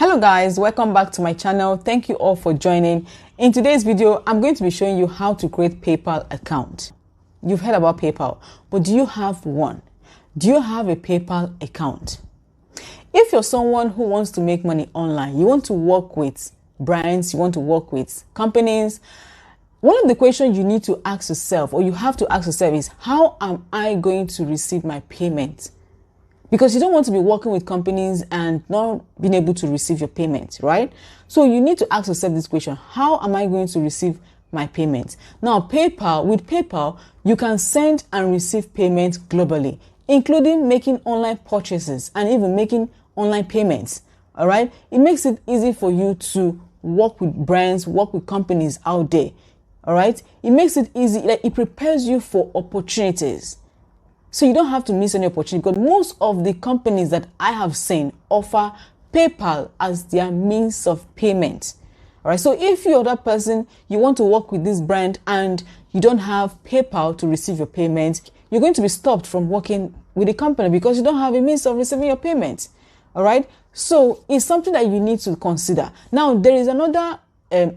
Hello guys, welcome back to my channel. Thank you all for joining. In today's video, I'm going to be showing you how to create PayPal account. You've heard about PayPal, but do you have one? Do you have a PayPal account? If you're someone who wants to make money online, you want to work with brands, you want to work with companies, one of the questions you need to ask yourself, or you have to ask yourself, is how am I going to receive my payment? Because you don't want to be working with companies and not being able to receive your payment, right? So you need to ask yourself this question: how am I going to receive my payment? Now, with PayPal, you can send and receive payments globally, including making online purchases and even making online payments. All right. It makes it easy for you to work with brands, work with companies out there. All right. It makes it easy. It prepares you for opportunities. So you don't have to miss any opportunity, because most of the companies that I have seen offer PayPal as their means of payment. All right. So if you're that person, you want to work with this brand and you don't have PayPal to receive your payment, you're going to be stopped from working with the company because you don't have a means of receiving your payment. All right. So it's something that you need to consider. Now, there is another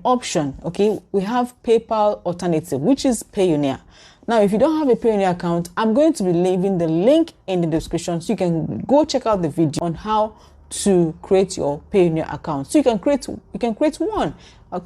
option. Okay. We have PayPal alternative, which is Payoneer. Now, if you don't have a Payoneer account, I'm going to be leaving the link in the description so you can go check out the video on how to create your Payoneer account. So you can create one.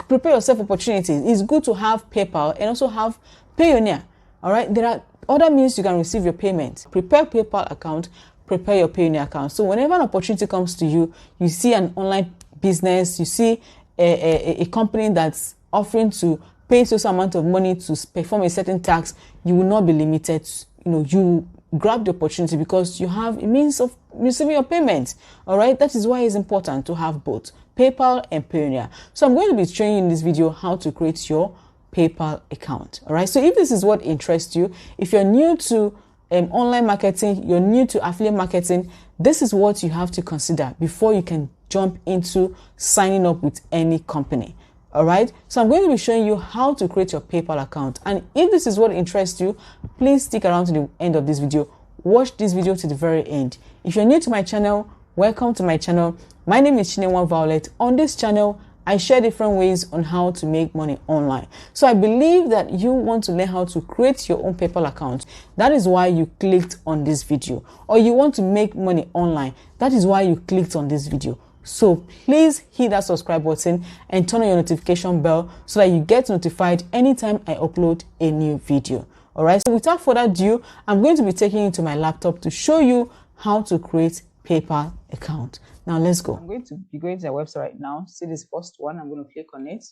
Prepare yourself opportunities. It's good to have PayPal and also have Payoneer. All right. There are other means you can receive your payment. Prepare PayPal account, prepare your Payoneer account. So whenever an opportunity comes to you, you see an online business, you see a company that's offering to pay a amount of money to perform a certain task, you will not be limited. You grab the opportunity because you have a means of receiving your payment. All right. That is why it's important to have both PayPal and Payoneer. So I'm going to be showing you in this video how to create your PayPal account. All right. So if this is what interests you, if you're new to online marketing, you're new to affiliate marketing, this is what you have to consider before you can jump into signing up with any company. All right. So I'm going to be showing you how to create your PayPal account. And if this is what interests you, please stick around to the end of this video. Watch this video to the very end. If you're new to my channel, welcome to my channel. My name is Chinenwa Violet. On this channel, I share different ways on how to make money online. So I believe that you want to learn how to create your own PayPal account. That is why you clicked on this video. Or you want to make money online. That is why you clicked on this video. So please hit that subscribe button and turn on your notification bell so that you get notified anytime I upload a new video. All right. So without further ado, I'm going to be taking you to my laptop to show you how to create PayPal account. Now let's go. I'm going to be going to the website right now. See this first one. I'm going to click on it,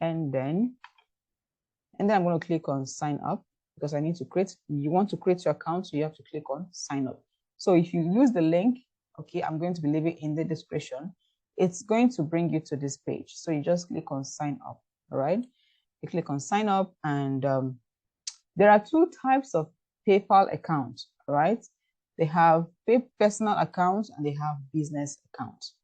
and then I'm going to click on sign up, because I need to create. You want to create your account, so you have to click on sign up. So if you use the link, okay, I'm going to be leaving in the description, it's going to bring you to this page. So you just click on sign up. All right. You click on sign up, and there are two types of PayPal accounts. All right. They have personal accounts and they have business accounts.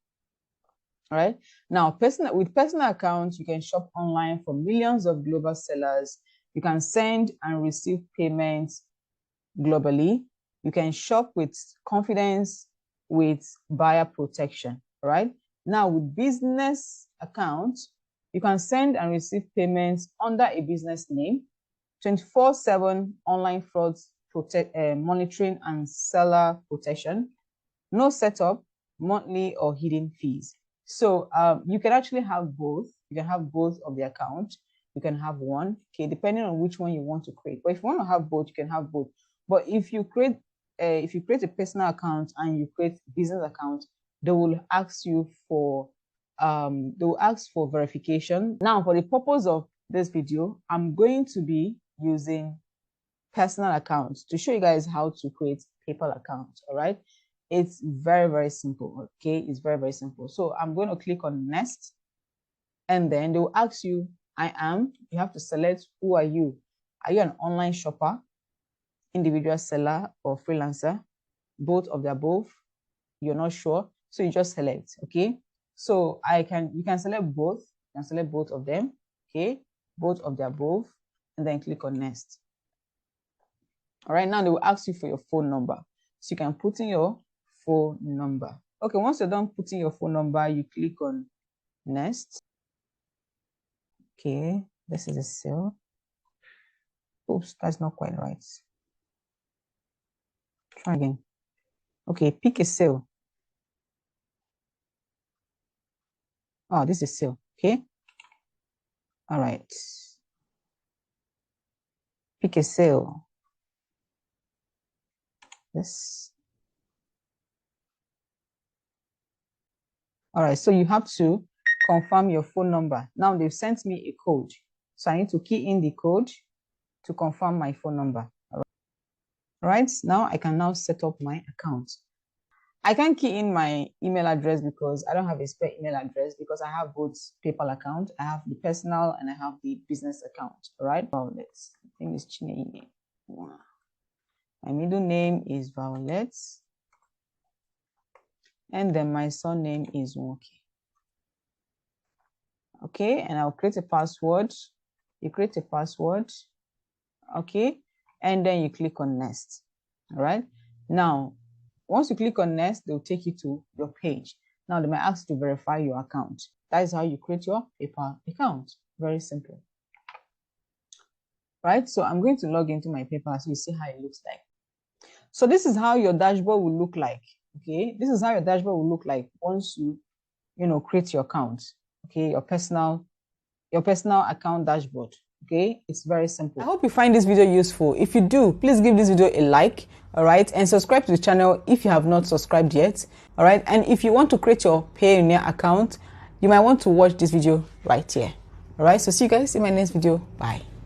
All right. Now, with personal accounts, you can shop online for millions of global sellers. You can send and receive payments globally. You can shop with confidence, with buyer protection. All right. Now, with business accounts, you can send and receive payments under a business name, 24/7 online frauds monitoring and seller protection, no setup, monthly or hidden fees. So you can actually have both. You can have both of the account. You can have one, okay, depending on which one you want to create. But if you want to have both, you can have both. But if you create a personal account and you create a business account, they will ask you for verification. Now, for the purpose of this video, I'm going to be using personal accounts to show you guys how to create PayPal accounts. All right. It's very, very simple. Okay. It's very, very simple. So I'm going to click on next, and then they will ask you, you have to select who are you. Are you an online shopper, individual seller, or freelancer? Both of the above. You're not sure, so you just select. Okay. So you can select both. You can select both of them. Okay. Both of the above, and then click on next. All right. Now they will ask you for your phone number, so you can put in your phone number. Okay, once you're done putting your phone number, you click on next. Okay, this is a cell. Oops, that's not quite right. Try again. Okay, pick a cell. Oh, this is cell. Okay. All right. Pick a cell. Yes. All right, so you have to confirm your phone number. Now they've sent me a code. So I need to key in the code to confirm my phone number. All right, now I can now set up my account. I can't key in my email address because I don't have a spare email address because I have both PayPal account. I have the personal and I have the business account. All right, Violet. My name is Chineye. My middle name is Violet. And then my surname is Nwoke. Okay, and I'll create a password. You create a password. Okay, and then you click on next. All right, now once you click on next, they'll take you to your page. Now they might ask you to verify your account. That is how you create your PayPal account. Very simple. Right, so I'm going to log into my PayPal so you see how it looks like. So this is how your dashboard will look like. Okay, this is how your dashboard will look like once you create your account. Okay, your personal account dashboard. Okay, it's very simple. I hope you find this video useful. If you do, please give this video a like, all right, and subscribe to the channel if you have not subscribed yet, all right. And if you want to create your Payoneer account, you might want to watch this video right here, all right. So see you guys in my next video. Bye.